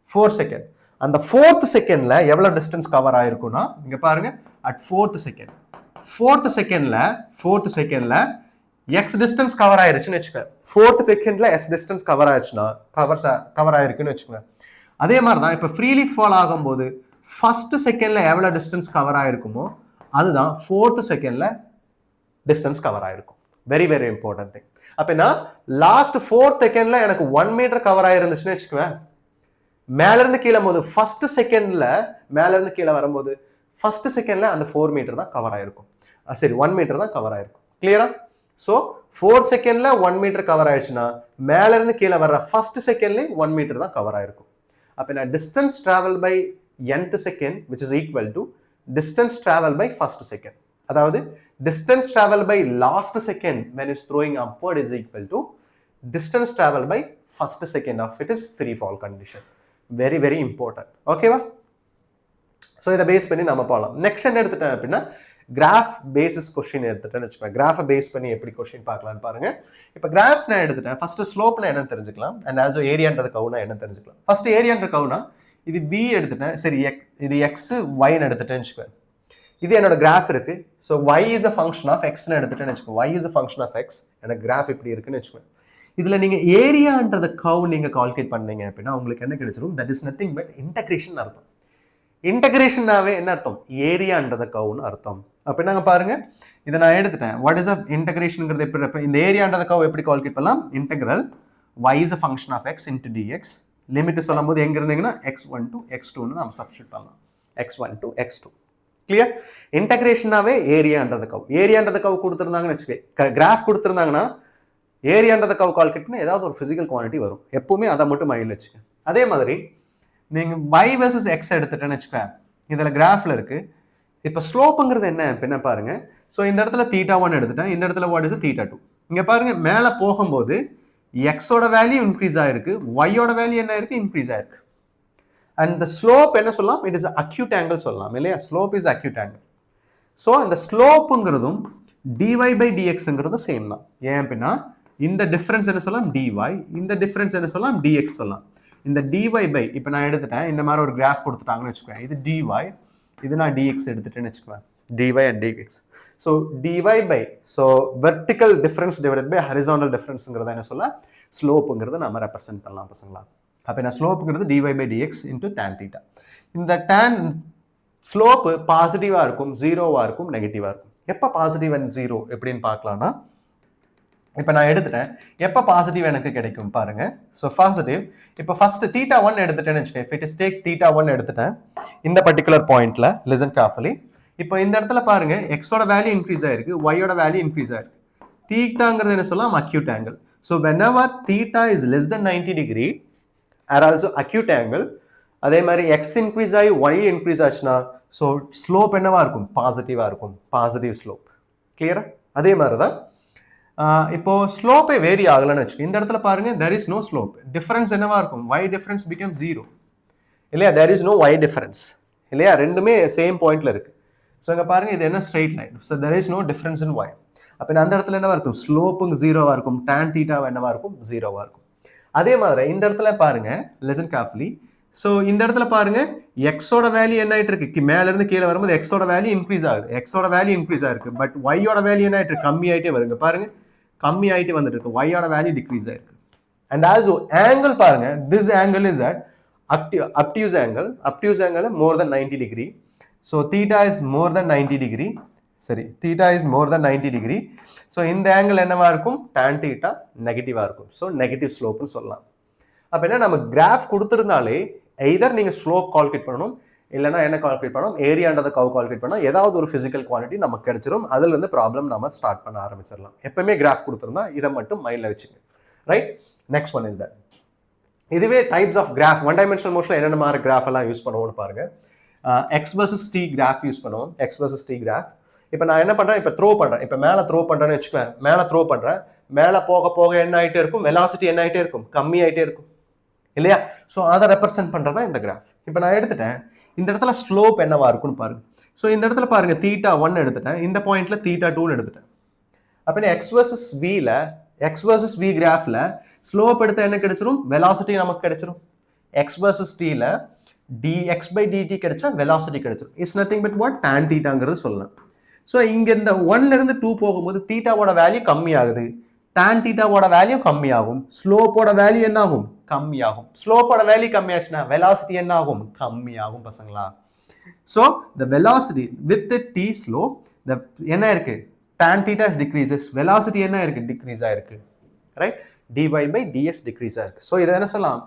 4 செகண்ட். அந்த 4th செகண்ட்ல எவ்வளோ டிஸ்டன்ஸ் கவர் ஆயிருக்குன்னா இங்கே பாருங்க அட் 4th செகண்ட்ல எக்ஸ் டிஸ்டன்ஸ் கவர் ஆயிருச்சுன்னு வச்சுக்கேன். 4th செகண்ட்ல எக்ஸ் டிஸ்டன்ஸ் கவர் ஆயிருச்சுன்னா கவர் ஆயிருக்குன்னு வச்சுக்கோங்க. அதே மாதிரி தான் இப்போ ஃப்ரீலி ஃபால் ஆகும்போது ஃபர்ஸ்ட் செகண்ட்ல எவ்வளோ டிஸ்டன்ஸ் கவர் ஆயிருக்குமோ அதுதான் 4th செகண்ட்ல டிஸ்டன்ஸ் கவர் ஆயிருக்கும். Very very important thing. அப்படின்னா லாஸ்ட் 4th செகண்ட்ல எனக்கு 1 மீட்டர் கவர் ஆயிருந்துச்சுன்னு வச்சுக்குவேன், மேல இருந்து கீழே போது ஃபர்ஸ்ட் செகண்ட்ல மேல இருந்து கீழே வரும்போது ஃபர்ஸ்ட் செகண்ட்ல அந்த 4 மீட்டர் தான் கவர் ஆயிருக்கும், சரி 1 மீட்டர் தான் கவர் ஆயிருக்கும். கிளியரா? ஸோ 4th செகண்ட்ல 1 மீட்டர் கவர் ஆயிடுச்சுன்னா மேல இருந்து கீழே வர்ற ஃபர்ஸ்ட் செகண்ட்ல 1 மீட்டர் தான் கவர் ஆயிருக்கும். அப்படின்னா distance travel by nth second which is equal to distance travel by first second. அதாவது distance travel by last second when it's throwing upward is equal to distance travel by first second of it is free fall condition. Very very important. Okay va? So இதை base பண்ணி நம்ம போகலாம். Next என்ன எடுத்துட்டேன் அப்படின்னா graph basis question எடுத்துட்டேன்னு வச்சுக்கோங்க. கிராஃபை base பண்ணி எப்படி கொஸ்டின் பார்க்கலாம்னு பாருங்க. இப்போ கிராஃப் நான் எடுத்துட்டேன், ஃபர்ஸ்ட் ஸ்லோப்னா என்ன தெரிஞ்சுக்கலாம், அண்ட் ஆல்சோ ஏரியான்றது கவுனா என்ன தெரிஞ்சுக்கலாம். ஃபர்ஸ்ட் ஏரியான்ற கவுனா இது v எடுத்துட்டேன், சரி இது x yன்னு எடுத்துட்டேன்னு வச்சுக்கோங்க. இது என்னோட கிராஃப் இருக்கு. So y is a function of எக்ஸ்ன்னு எடுத்துட்டேன்னு வச்சுக்கோங்க. y is a function of x, எனக்கு கிராஃப் இப்படி இருக்குன்னு வச்சுக்கோங்க. இதுல நீங்க ஏரியான்றத கர்வ் நீங்க கால்குலேட் பண்ணீங்க அப்படின்னா உங்களுக்கு என்ன கிடைச்சிரும், that is nothing but integration அர்த்தம். இன்டகிரேஷனாவே என்ன அர்த்தம், ஏரியான்றத கர்வ்னு அர்த்தம். அப்ப நாங்க பாருங்க இதை நான் எடுத்துட்டேன். வாட் இஸ் அ இன்டகிரேஷன்ங்கிறது எப்படி, இந்த ஏரியான்றத கர்வ் எப்படி கால்குலேட் பண்ணலாம், integral y is a function of x into dx. Limit சொல்லும்போது எங்க இருந்தீங்கன்னா x1 to x2ன்னு நம்ம சப்ஸ்டிட்யூட் பண்ணலாம், x1 to x2. கிளியர்? இன்டகிரேஷனாவே ஏரியான்றது கவ், ஏரியான்றது கவ் கொடுத்துருந்தாங்கன்னு வச்சுக்கோங்க, கிராஃப் கொடுத்துருந்தாங்கன்னா ஏரியான்றது கவ் கால்குலேட் பண்ணி ஏதாவது ஒரு பிசிக்கல் குவான்டிட்டி வரும், எப்பவுமே அதை மட்டும் மைண்டில் வச்சுக்கோங்க. அதே மாதிரி நீங்க y versus x எடுத்துட்டேன்னு வச்சுக்கோங்க, இதுல கிராஃப்ல இருக்கு. இப்போ ஸ்லோப்புங்கிறது என்ன பாருங்க. ஸோ இந்த இடத்துல θ1 எடுத்துட்டேன், இந்த இடத்துல வாட் இஸ் θ2. இங்க பாருங்க மேலே போகும்போது எக்ஸோட வேல்யூ இன்க்ரீஸ் ஆயிருக்கு, ஒய்யோட வேல்யூ என்ன இருக்கு, இன்க்ரீஸ் ஆயிருக்கு. அண்ட் த ஸ்லோப் என்ன சொல்லலாம், இட் இஸ் அக்யூட் ஆங்கிள் சொல்லலாம் இல்லையா, slope is acute angle. So இந்த ஸ்லோப்புங்கிறதும் dy by dxங்கிறதும் சேம் தான். ஏன் அப்படின்னா இந்த டிஃபரன்ஸ் என்ன சொல்லலாம் dy, இந்த டிஃபரன்ஸ் என்ன சொல்லலாம் dx சொல்லலாம். இந்த dy இப்போ நான் எடுத்துட்டேன், இந்த மாதிரி ஒரு கிராஃப் கொடுத்துட்டாங்கன்னு வச்சுக்கோங்க, இது dy, இது நான் dx எடுத்துட்டேன்னு வச்சுக்குவேன். dy and dx. So dy by, so vertical difference divided by horizontal differenceங்கிறத என்ன சொல்ல ஸ்லோப்புங்கிறத நம்ம ரெப்ரசென்ட் பண்ணலாம் பசங்களா. அப்போ என்ன ஸ்லோப்புங்கிறது dy by dx into tan theta. இந்த tan ஸ்லோப்பு பாசிட்டிவாக இருக்கும், ஜீரோவாக இருக்கும், நெகட்டிவாக இருக்கும். எப்போ பாசிட்டிவ் அண்ட் ஜீரோ எப்படின்னு பார்க்கலாம்னா, இப்போ நான் எடுத்துட்டேன், எப்போ பாசிட்டிவ் எனக்கு கிடைக்கும் பாருங்க. ஸோ பாசிட்டிவ் இப்போ ஃபர்ஸ்ட் தீட்டா 1 எடுத்துட்டேன்னு வச்சுக்கேன். If it is take theta 1 எடுத்துட்டேன் இந்த பர்டிகுலர் பாயிண்ட்ல, லிசன் கேர்ஃபுல்லி. இப்போ இந்த இடத்துல பாருங்க எக்ஸோட வேல்யூ இன்க்ரீஸ் ஆயிருக்கு, ஒய்யோட வேல்யூ இன்க்ரீஸ் ஆயிருக்கு. தீட்டாங்கிறது என்ன சொல்லலாம், acute angle. So whenever theta is less than 90 degree are also acute angle. அதே மாதிரி எக்ஸ் இன்க்ரீஸ் ஆகி ஒய் இன்க்ரீஸ் ஆச்சுன்னா ஸோ ஸ்லோப் என்னவா இருக்கும், பாசிட்டிவா இருக்கும், பாசிட்டிவ் ஸ்லோப். கிளியரா? அதே மாதிரி தான் இப்போ ஸ்லோப்பே வேரி ஆகலன்னு வச்சுக்கோ. இந்த இடத்துல பாருங்க there is no slope. Difference என்னவா இருக்கும், y difference becomes 0 இல்லையா, there is no y difference இல்லையா, ரெண்டுமே சேம் பாயிண்ட்ல இருக்கு. ஸோ இங்கே பாருங்க இது என்ன straight line. So there is no difference in y. அப்போ அந்த இடத்துல என்னவா இருக்கும், ஸ்லோப்புங்க ஜீரோவா இருக்கும், tan theta என்னவா இருக்கும், ஜீரோவா இருக்கும். அதே மாதிரி இந்த இடத்துல பாருங்க, listen carefully. ஸோ இந்த இடத்துல பாருங்க எக்ஸோட வேல்யூ என்ன ஆயிட்டு இருக்கு, மேல இருந்து கீழே வரும்போது எக்ஸோட வேல்யூ இன்க்ரீஸ் ஆகுது, எக்ஸோட வேல்யூ இன்க்ரீஸ் ஆயிருக்கு. பட் ஒய்யோட வேல்யூ என்ன ஆயிட்டு, கம்மி ஆயிட்டே வருங்க. பாருங்க கம்மி ஆயிட்டு வந்துட்டு இருக்கு, ஒய்யோட வேல்யூ டிக்ரீஸ் ஆயிருக்கு. அண்ட் ஆல்சோ ஆங்கிள் பாருங்க, this angle is at obtuse angle more than 90 degree. So theta is more than 90 degree. சரி, theta is more than 90 degree. So இந்த ஆங்கிள் என்னவா இருக்கும், tan theta நெகட்டிவா இருக்கும். ஸோ நெகட்டிவ் ஸ்லோப்னு சொல்லலாம். அப்போ என்ன, நம்ம கிராஃப் கொடுத்துருந்தாலே எய்தர் நீங்கள் ஸ்லோப் கால்குலேட் பண்ணணும், இல்லைனா என்ன கால்குலேட் பண்ணணும், ஏரியான்றதை கால்குலேட் பண்ணால் ஏதாவது ஒரு ஃபிசிக்கல் குவான்டிட்டி நமக்கு கிடைச்சிரும். அதுலேருந்து ப்ராப்ளம் நம்ம ஸ்டார்ட் பண்ண ஆரம்பிச்சிடலாம். எப்பவுமே கிராஃப் கொடுத்துருந்தா இதை மட்டும் மைண்டில் வச்சுங்க. Right, next one is that. இதுவே types of graph, one dimensional மோஷனில் என்னென்ன மாதிரி கிராஃப் எல்லாம் யூஸ் பண்ணுவோம்னு பாருங்க. X versus t graph use பண்ணுவோம், எக்ஸ் வர்சஸ் டி கிராஃப். இப்போ நான் என்ன பண்ணுறேன், இப்போ த்ரோ பண்ணுறேன், இப்போ மேலே த்ரோ பண்ணுறேன்னு வச்சுக்குவேன், மேலே த்ரோ பண்ணுறேன், மேலே போக போக என்ன ஆகிட்டே இருக்கும், வெலாசிட்டி என்ன ஆகிட்டே இருக்கும், கம்மி ஆகிட்டே இருக்கும் இல்லையா. ஸோ அதை ரெப்ரசென்ட் பண்ணுறது தான் இந்த கிராஃப். இப்போ நான் எடுத்துட்டேன், இந்த இடத்துல ஸ்லோப் என்னவா இருக்குன்னு பாருங்க. ஸோ இந்த இடத்துல பாருங்க தீட்டா 1 எடுத்துட்டேன், இந்த பாயிண்ட்ல தீட்டா 2 எடுத்துட்டேன். அப்போ எக்ஸ் வர்சஸ் வில, எக்ஸ் வர்சஸ் வி கிராஃப்ல ஸ்லோப் எடுத்த என்ன கிடைச்சிரும், வெலாசிட்டி நமக்கு கிடைச்சிரும். எக்ஸ் வர்சஸ் டில dx by dt கிடைச்சா வெலாசிட்டி கிடைச்சிரும். It's nothing but what, tan தீட்டாங்கிறது சொல்லலாம். ஸோ இங்க இந்த 1ல இருந்து 2 போகும்போது தீட்டாவோட வேல்யூ கம்மி ஆகுது, tan தீட்டாவோட வேல்யூ கம்மி ஆகும், ஸ்லோப்போட வேல்யூ என்ன ஆகும், கம்மி ஆகும். ஸ்லோப்போட வேல்யூ கம்மி ஆச்சுன்னா வெலாசிட்டி என்ன ஆகும், கம்மி ஆகும் பசங்களா. So the velocity with the t slope, the என்ன இருக்கு, tan theta decreases, velocity என்ன இருக்கு, டிக்ரீஸ் ஆயிருக்கு. Right, dy by ds decrease ஆயிருக்கு. ஸோ இதை என்ன சொல்லலாம்,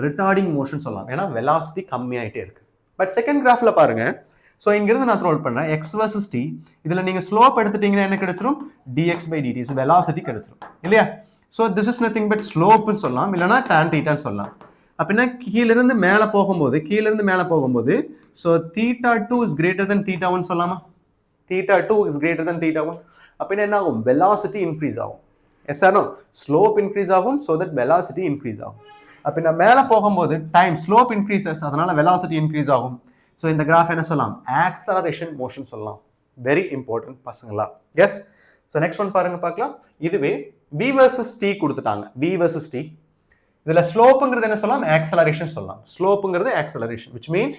ரிட்டார்டிங் மோஷன் சொல்லலாம், ஏன்னா வெலாசிட்டி கம்மி ஆயிட்டே இருக்கு. பட் செகண்ட் கிராஃப்ல பாருங்க, ஸோ இங்கிருந்து நான் த்ரோல் பண்ணேன் எக்ஸ் வர்சஸ் டி, இதில் நீங்கள் ஸ்லோப் எடுத்துட்டீங்கன்னா என்ன கிடைச்சிரும், dx by dt, வெலாசிட்டி கிடைச்சிரும் இல்லையா. So this is nothing but ஸ்லோப்னு சொல்லலாம், இல்லைனா tan தீட்டான்னு சொல்லலாம். அப்படின்னா கீழிருந்து மேலே போகும்போது so theta 2 is greater than theta 1 சொல்லலாமா, theta 2 is greater than theta 1. அப்படின்னா என்ன ஆகும், வெலாசிட்டி இன்க்ரீஸ் ஆகும். Yes or no, slope increase ஆகும், ஸோ தட் வெலாசிட்டி இன்க்ரீஸ் ஆகும். அப்படின்னா மேலே போகும்போது டைம் ஸ்லோப் இன்க்ரீசஸ், அதனால வெலாசிட்டி இன்க்ரீஸ் ஆகும். ஸோ இந்த கிராஃப் என்ன சொல்லலாம், ஆக்ஸலரேஷன் மோஷன் சொல்லலாம். வெரி இம்பார்ட்டன்ட் பசங்களா. எஸ், ஸோ நெக்ஸ்ட் ஒன் பாருங்க பார்க்கலாம். இதுவே v versus t கொடுத்துட்டாங்க, v versus t. இதில் ஸ்லோப்புங்கிறது என்ன சொல்லலாம், ஆக்ஸலரேஷன் சொல்லலாம். ஸ்லோப்புங்கிறது acceleration, which mean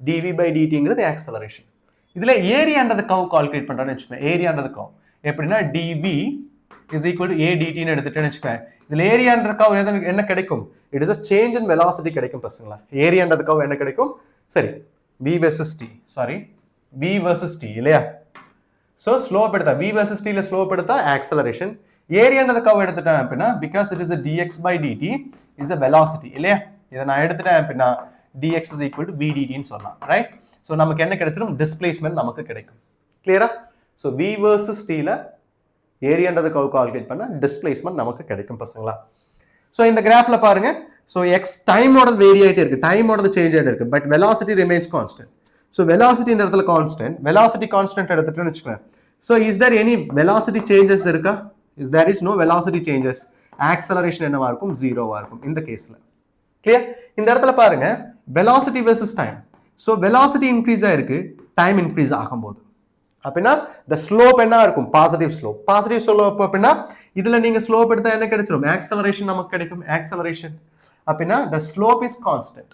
dv by dtங்கிறது ஆக்ஸலரேஷன். இதில் ஏரியான்றது கவ் கால்குலேட் பண்ணுறேன்னு வச்சுக்கோங்க. ஏரியான்றது கவ் எப்படின்னா dv is equal to a dtன்னு எடுத்துட்டேன்னு வச்சுக்கோங்க. இதில் ஏரியான்ற கவ் என்ன கிடைக்கும், it is a change in velocity கிடைக்கும் பசங்களா. ஏரியான்றது கவ் என்ன கிடைக்கும், சரி v versus t, sorry v versus t இல்லையா. ஸோ ஸ்லோப் எடுத்தா v versus t ல ஸ்லோப் எடுத்தா ஆக்ஸலரேஷன், ஏரியான்றது கவ் எடுத்துட்டேன் அப்படின்னா because it is a dx by dt is a velocity இல்லையா. இதை நான் எடுத்துட்டேன் அப்படின்னா dx is equal to v dtன்னு சொல்லலாம். ரைட், ஸோ நமக்கு என்ன கிடைச்சிடும், டிஸ்பிளேஸ்மெண்ட் நமக்கு கிடைக்கும். கிளியரா. ஸோ v versus t ல ஏரியான்றது கவ் கால்குலேட் பண்ணா டிஸ்பிளேஸ்மெண்ட் நமக்கு கிடைக்கும் பசங்களா. ஸோ இந்த கிராஃப்ல பாருங்க, ஸோ எக்ஸ் டைமோட வேரி ஆகிட்டே இருக்கு, டைமோட சேஞ்ச் ஆகிட்டு இருக்கு, but velocity remains constant. So velocity இந்த இடத்துல கான்ஸ்டன்ட், வெலாசிட்டி கான்ஸ்டன்ட் எடுத்துட்டுன்னு வச்சுக்கோங்க. So is there any velocity changes இருக்கா, is there is no velocity changes. Acceleration என்னவா இருக்கும், ஜீரோவா இருக்கும் இந்த கேஸ்ல. கிளியர். இந்த இடத்துல பாருங்க velocity versus time. So velocity increase ஆயிருக்கு, டைம் இன்க்ரீஸ் ஆகும்போது அப்படின்னா the ஸ்லோப் என்ன இருக்கும், பாசிட்டிவ் ஸ்லோப். பாசிட்டிவ் ஸ்லோப் அப்படின்னா இதுல நீங்க ஸ்லோப் எடுத்தா என்ன கிடைச்சிரும், ஆக்ஸலரேஷன் நமக்கு கிடைக்கும். ஆக்ஸலரேஷன் அப்படின்னா the slope is constant.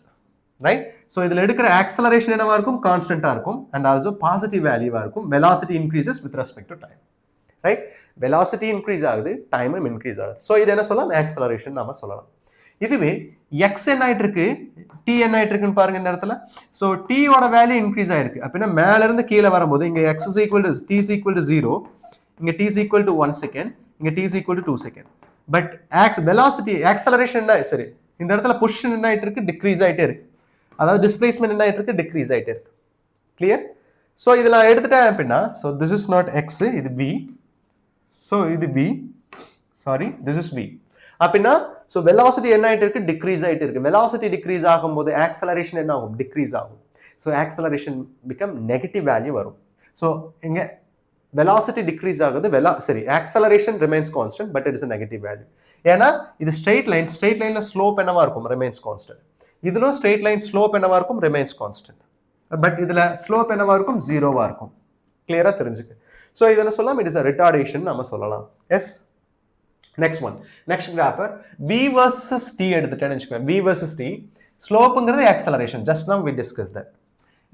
Right. So இதில் எடுக்கிற ஆக்சலரேஷன் என்னவா இருக்கும், கான்ஸ்டன்டாக இருக்கும் அண்ட் ஆல்சோ பாசிட்டிவ் வேல்யூவாக இருக்கும். Velocity increases with respect to time. Right, velocity increase ஆகுது, டைமும் இன்க்ரீஸ் ஆகுது. ஸோ இது என்ன சொல்லலாம், ஆக்சலரேஷன் நம்ம சொல்லலாம். இதுவே எக்ஸ் என்ன ஆயிட்டு இருக்கு, டி என்ன ஆயிட்டு இருக்குன்னு பாருங்க இந்த இடத்துல. ஸோ டீயோட வேல்யூ இன்க்ரீஸ் ஆயிருக்கு. அப்படின்னா மேல இருந்து கீழே வரும்போது இங்க x is equal to t is equal to 0, இங்க t is equal to 1 second, இங்க t is equal to 2 second. But velocity acceleration சரி இந்த இடத்துல பொசிஷன் என்ன ஆயிட்டு இருக்கு, டிக்ரீஸ் ஆயிட்டே இருக்கு. அதாவது டிஸ்பிளேஸ்மெண்ட் என்ன ஆயிட்டு இருக்கு, டிக்ரீஸ் ஆயிட்டே இருக்கு. கிளியர். ஸோ இதுல எடுத்துட்டேன் அப்படின்னா, so this is not x, இது பி. ஸோ இது p, sorry this is p. அப்படின்னா ஸோ வெலாசிட்டி என்ன ஆயிட்டு இருக்கு, டிக்ரீஸ் ஆயிட்டு இருக்கு. வெலாசிட்டி டிக்ரீஸ் ஆகும்போது ஆக்சலரேஷன் என்ன ஆகும், டிக்ரீஸ் ஆகும். So acceleration become negative value வரும். ஸோ இங்க வெலாசிட்டி டிக்ரீஸ் ஆகுது, சரி acceleration remains constant but it is negative value. ஏன்னா இது ஸ்ட்ரெயிட் லைன்ல ஸ்லோப் என்னவா இருக்கும், ரிமைன்ஸ் கான்ஸ்டன்ட். இதுல ஸ்ட்ரெயிட் லைன் ஸ்லோப் என்னவா இருக்கும், ரிமைன்ஸ் கான்ஸ்டன்ட். பட் இதுல ஸ்லோப் என்னவா இருக்கும், ஜீரோவா இருக்கும். கிளியரா தெரிஞ்சுக்கு. ஸோ இதெல்லாம் சொல்லலாம், இட் இஸ் அ ரிட்டார்டேஷன் நம்ம சொல்லலாம். Yes. Next one, next graph v versus t எடுத்துட்டேன்னு வச்சுக்கோங்க. v versus t ஸ்லோப்புங்கிறது acceleration. Just now we discussed that.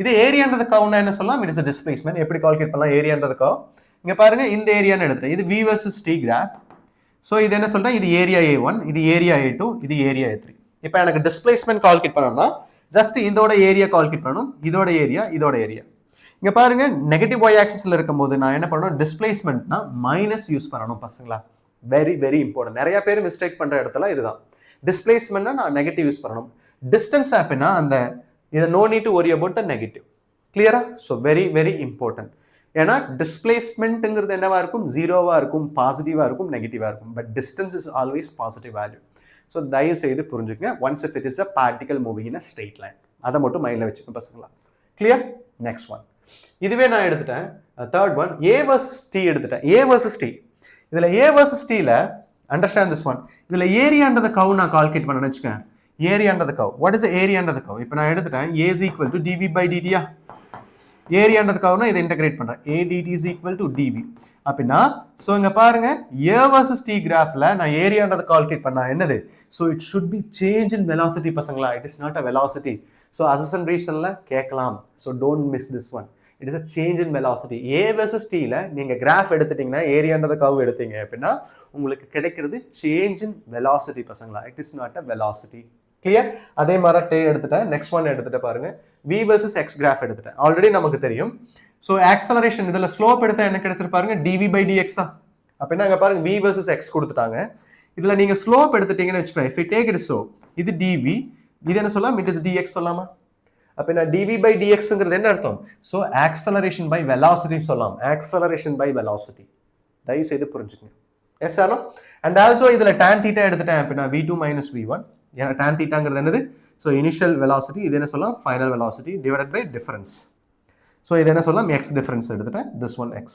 இது ஏரியான்றது கர்வ்னா என்ன சொல்லலாம், இட் இஸ் a displacement. எப்படி கால்குலேட் பண்ணலாம் ஏரியான்றது கர்வ். இங்க பாருங்க இந்த ஏரியான்னு எடுத்துட்டேன். இது v versus t graph. So இது என்ன சொல்றேன், இது ஏரியா a1, இது ஏரியா a2, இது ஏரியா a3. இப்போ எனக்கு டிஸ்பிளேஸ்மெண்ட் கால்குலேட் பண்ணணும்னா ஜஸ்ட் இதோட ஏரியா கால்குலேட் பண்ணணும், இதோட ஏரியா, இதோட ஏரியா. இங்க பாருங்க நெகட்டிவ் y ஆக்சிஸ்ல இருக்கும்போது நான் என்ன பண்ணணும், டிஸ்பிளேஸ்மெண்ட்னா மைனஸ் யூஸ் பண்ணணும் பசங்களா. Very very important. நிறைய பேர் மிஸ்டேக் பண்ற இடத்துல இதுதான். டிஸ்பிளேஸ்மெண்ட்னா நான் நெகட்டிவ் யூஸ் பண்ணணும். டிஸ்டன்ஸ் அப்படின்னா அந்த இதை no need to worry about the negative. கிளியரா. So very very important. ஏன்னா டிஸ்பிளேஸ்மெண்ட்ங்கிறது என்னவா இருக்கும், ஜீரோவா இருக்கும், பாசிட்டிவா இருக்கும், நெகட்டிவா இருக்கும். But distance is always positive value. So தயவு செய்து புரிஞ்சுக்கங்க. Once if it is a particle moving in a straight line, அதை மட்டும் மைண்ட்ல வச்சுக்கோங்க பசங்களா. கிளியர். நெக்ஸ்ட் ஒன், இதுவே நான் எடுத்துட்டேன். Third one, a versus t எடுத்துட்டேன். ஏ வர்சஸ் டி, இதுல a versus t ல அண்டர்ஸ்டாண்ட் திஸ் ஒன். இதுல ஏரியான்றத கர்வ் நான் கால்குலேட் பண்ணனும்னு வெச்சுக்கேன். Area under the curve, what is area under the curve? இப்போ நான் எடுத்துட்டேன் a is equal to dv by dt. ஏரியான்றத கர்வ்னா இதை இன்டகிரேட் பண்றேன். a dt is equal to dv. அப்படினா சோ இங்க பாருங்க a versus t கிராஃப்ல நான் ஏரியான்றத கால்குலேட் பண்ணா என்னது? So it should be change in velocity பசங்களா. it is not a velocity. so assessment reasonல கேட்கலாம். so don't miss this one. it is a change in velocity. a versus t ல நீங்க graph எடுத்துட்டீங்கன்னா ஏரியான்றத curve எடுத்தீங்க அப்படினா உங்களுக்கு கிடைக்கிறது change in velocity பசங்களா. it is not a velocity. Clear. அதே மாதிரி டே எடுத்துட்டேன். நெக்ஸ்ட் ஒன் எடுத்துட்டு பாருங்க. v versus x கிராஃப் எடுத்துட்டேன். ஆல்ரெடி நமக்கு தெரியும். சோ ஆக்சலரேஷன் இதுல ஸ்லோப் எடுத்தா என்ன கிடைச்சிரு பாருங்க, dv by dx. அப்படினா அங்க பாருங்க v versus x கொடுத்துட்டாங்க. இதுல நீங்க ஸ்லோப் எடுத்துட்டீங்கன்னு வெச்சுக்கோங்க. if you take it slope, இது dv, இது என்ன சொல்லலாம், it is dx சொல்லலாமா? அப்படினா dv by dxங்கிறது என்ன அர்த்தம்? சோ ஆக்சலரேஷன் பை வெலாசிட்டி சொல்லலாம். Acceleration by velocity. தயவு செய்து புரிஞ்சுக்கங்க. Yes or no? And also இதுல tan θ எடுத்துட்டேன் அப்படினா v2 minus v1. ஏன்னா tan θங்கிறது என்னது? சோ இனிஷியல் வெலாசிட்டி, இது என்ன சொல்லலாம், final velocity divided by difference. So இது என்ன சொல்லலாம், x டிஃபரன்ஸ் எடுத்துட்டேன். this one x.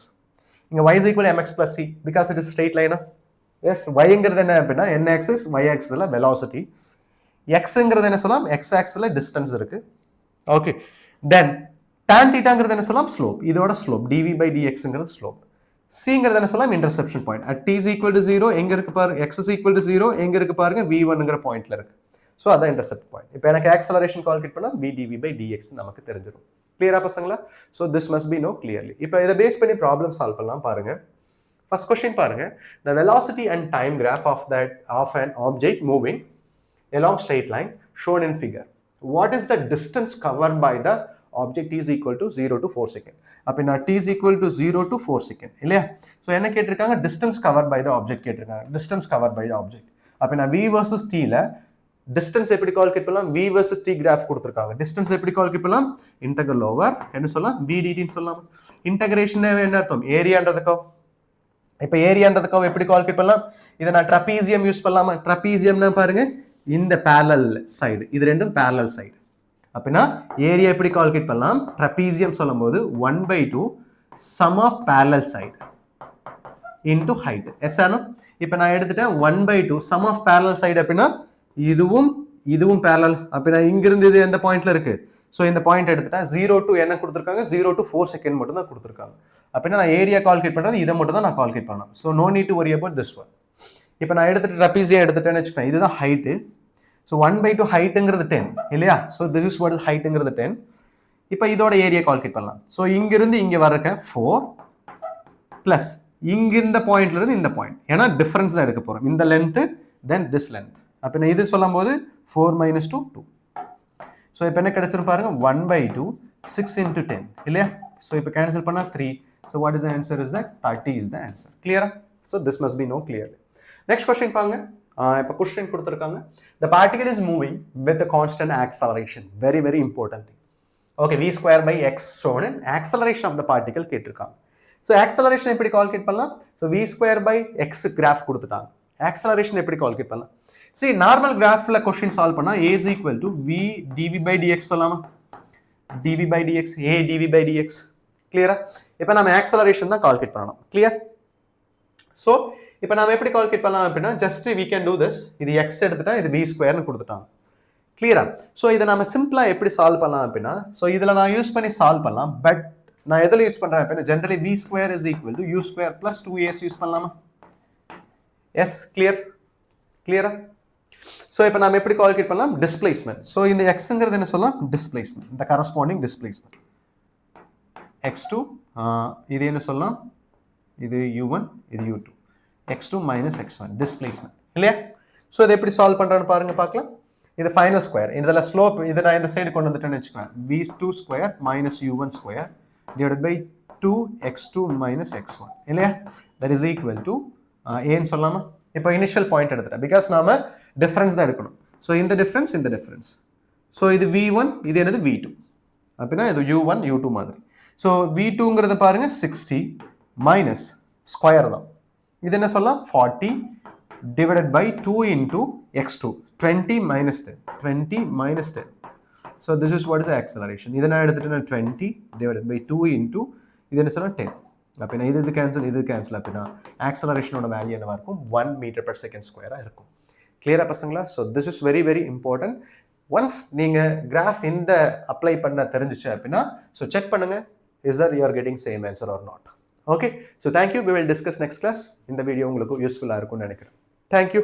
இங்க y is equal to mx plus c because it is straight line. yes, y-ங்கிறது என்ன அப்படினா n axis, y axisல velocity. x-ங்கிறது என்ன சொல்லலாம், x axisல distance இருக்கு. ஓகே. தென் tan θங்கிறது என்ன சொல்லலாம், ஸ்லோப். இதோட ஸ்லோப் dv by dxங்கிறது ஸ்லோப். cங்கிறது என்ன சொல்லலாம், interception point. at t is equal to 0 எங்க இருக்கு பாருங்க, x is equal to 0 எங்க இருக்கு பாருங்க, v1ங்கிற பாயிண்ட்ல இருக்கு. சோ அதான் இன்டர்செப்ட் பாயிண்ட். இப்போ எனக்கு ஆக்சலரேஷன் கால்குலேட் பண்ணா v dv by dx நமக்கு தெரிஞ்சிரும். கிளியரா பசங்களா? So this must be know clearly. இப்போ இத பேஸ் பண்ணி ப்ராப்ளம் சால்வ் பண்ணலாம் பாருங்க. ஃபர்ஸ்ட் क्वेश्चन பாருங்க. the velocity and time graph of an object moving along straight line shown in figure. What is the distance covered by the object is equal to 0 to 4 second. அப்படினா t is equal to 0 to 4 second இல்லையா? So என்ன கேட்டிருக்காங்க, distance covered by the object கேட்டிருக்காங்க. distance covered by the object. அப்படினா v versus t ல distance எப்படி calculate பண்ணலாம், v versus t graph கொடுத்திருக்காங்க. distance எப்படி கால்குலேட் பண்ணலாம், integral over என்ன சொல்லலாம், v dt ன்னு சொல்லலாம். இன்டகிரேஷன் என்ன அர்த்தம், ஏரியான்றது கர்வ். இப்போ ஏரியான்றது கர்வ் எப்படி கால்குலேட் பண்ணலாம், இத நான் ட்ரபீசியம் யூஸ் பண்ணலாமா? ட்ரபீசியம்னா பாருங்க இந்த parallel சைடு, இது ரெண்டும் parallel சைடு. அப்படினா ஏரியா எப்படி கால்குலேட் பண்ணலாம், ட்ரபீசியம் சொல்லும்போது 1/2 sum of parallel side into height. Yes or no? இப்போ நான் எடுத்துட்டேன் 1/2 sum of parallel side. அப்படினா இதுவும் parallel. அப்படினா இங்க இருந்து இது எந்த பாயிண்ட்ல இருக்கு, சோ இந்த பாயிண்ட் எடுத்துட்டேன். 0 to என்ன கொடுத்திருக்காங்க, 0 to 4 செகண்ட் மட்டும் தான் கொடுத்திருக்காங்க. அப்படினா நான் ஏரியா கால்குலேட் பண்றது இத மட்டும் தான் நான் கால்குலேட் பண்ணனும். So no need to worry about this one. இப்போ நான் எடுத்துட்டு ட்ரபீசியம் எடுத்துட்டேன்னு வெச்சுக்கோங்க. இதுதான் ஹைட். ஸோ 1/2 ஹைட்டுங்கிறது 10 இல்லையா? So this is what is ஹைட்டுங்கிறது 10. இப்போ இதோட ஏரியா கால்குலேட் பண்ணலாம். ஸோ இங்கிருந்து இங்கே வரக்க 4 ப்ளஸ் இங்க இந்த பாயிண்ட்ல இருந்து இந்த பாயிண்ட், ஏன்னா டிஃபரன்ஸ் தான் எடுக்க போகிறோம். இந்த லென்த்து தென் திஸ் லென்த். அப்போ நான் இது சொல்லும் போது 4 - 2 2. ஸோ இப்போ என்ன கிடைச்சிரும் பாருங்க, 1/2 6 × 10 இல்லையா? ஸோ இப்போ கேன்சல் பண்ணால் 3. So what is the answer is that 30 is the answer. கிளியரா? So this must be no clearly. Next question பாருங்க. இப்போ கொஸ்டின் கொடுத்துருக்காங்க. The particle is moving with a constant acceleration. Very, very important thing. Okay, v²/x shown in acceleration of the particle கேட்டிருக்காங்க. So acceleration எப்படி calculate பண்ணலாம்? So v²/x graph கொடுத்துட்டாங்க. Acceleration எப்படி calculate பண்ணலாம்? சரி, நார்மல் கிராஃப்ல கொஸ்டின் சால்வ் பண்ணா a is equal to v dv/dx சொல்லலாமா? dv/dx, a dv/dx. கிளியரா? இப்போ நம்ம ஆக்சலரேஷன் தான் கால்குலேட் பண்ணணும். கிளியர்? ஸோ இப்போ நாம எப்படி கால்குலேட் பண்ணலாம் அப்படின்னா, just we can do this. இது x எடுத்துட்டா இது v² கொடுத்துட்டாங்க. கிளியரா? ஸோ இதை நம்ம சிம்பிளா எப்படி சால்வ் பண்ணலாம் அப்படின்னா, ஸோ இதில் நான் யூஸ் பண்ணி சால்வ் பண்ணலாம். பட் நான் எதில் யூஸ் பண்றேன் அப்படின்னா, generally v² is equal to u² + 2as use பண்ணலாமா? Yes, clear? கிளியரா? ஸோ இப்போ நம்ம எப்படி கால்குலேட் பண்ணலாம்? டிஸ்பிளேஸ்மெண்ட். ஸோ இந்த எக்ஸ்ங்கிறது என்ன சொல்லலாம்? டிஸ்பிளேஸ்மெண்ட். இந்த கரஸ்பாண்டிங் டிஸ்பிளேஸ்மெண்ட் x2. இது என்ன சொல்லலாம்? இது u1, இது u2. x2 - x1 டிஸ்பிளேஸ்மெண்ட் இல்லையா? ஸோ இதை எப்படி சால்வ் பண்றான்னு பாருங்க, பார்க்கலாம். இது ஃபைனல் ஸ்கொயர். இதில் ஸ்லோப் இதை நான் இந்த சைடு கொண்டு வந்துட்டேன்னு வச்சுக்கோங்க. v2² - u1² divided by 2x2 - x1 இல்லையா? that is equal to ஏன்னு சொல்லலாமா? இப்போ இனிஷியல் பாயிண்ட் எடுத்துட்டேன், பிகாஸ் நாம டிஃபரன்ஸ் தான் எடுக்கணும். ஸோ இந்த டிஃபரன்ஸ், இந்த டிஃபரன்ஸ். ஸோ இது v1, இது என்னது v2. அப்படின்னா இது u1 u2 மாதிரி. ஸோ v2ங்கிறது பாருங்க 60 மைனஸ் ஸ்கொயர் தான். இது என்ன சொல்லலாம்? 40 divided by 2 into x2. 20 - 10. 20 - 10. So this is what is the acceleration. இதை நான் எடுத்துட்டேன்னா 20 divided by 2 into இது என்ன சொல்லலாம்? 10. அப்படின்னா இது கேன்சல், இது கேன்சல். அப்படின்னா ஆக்சலரேஷனோட வேல்யூ என்னவா இருக்கும்? 1 m/s² இருக்கும். கிளியரா பசங்களா? So this is very very important. Once நீங்க கிராஃப் இந்த அப்ளை பண்ண தெரிஞ்சிச்சு அப்படின்னா, ஸோ செக் பண்ணுங்க, is that you are getting same answer or not. Okay, so thank you. We will discuss next class. இந்த வீடியோ உங்களுக்கு யூஸ்ஃபுல்லாக இருக்கும்னு நினைக்கிறேன். தேங்க்யூ.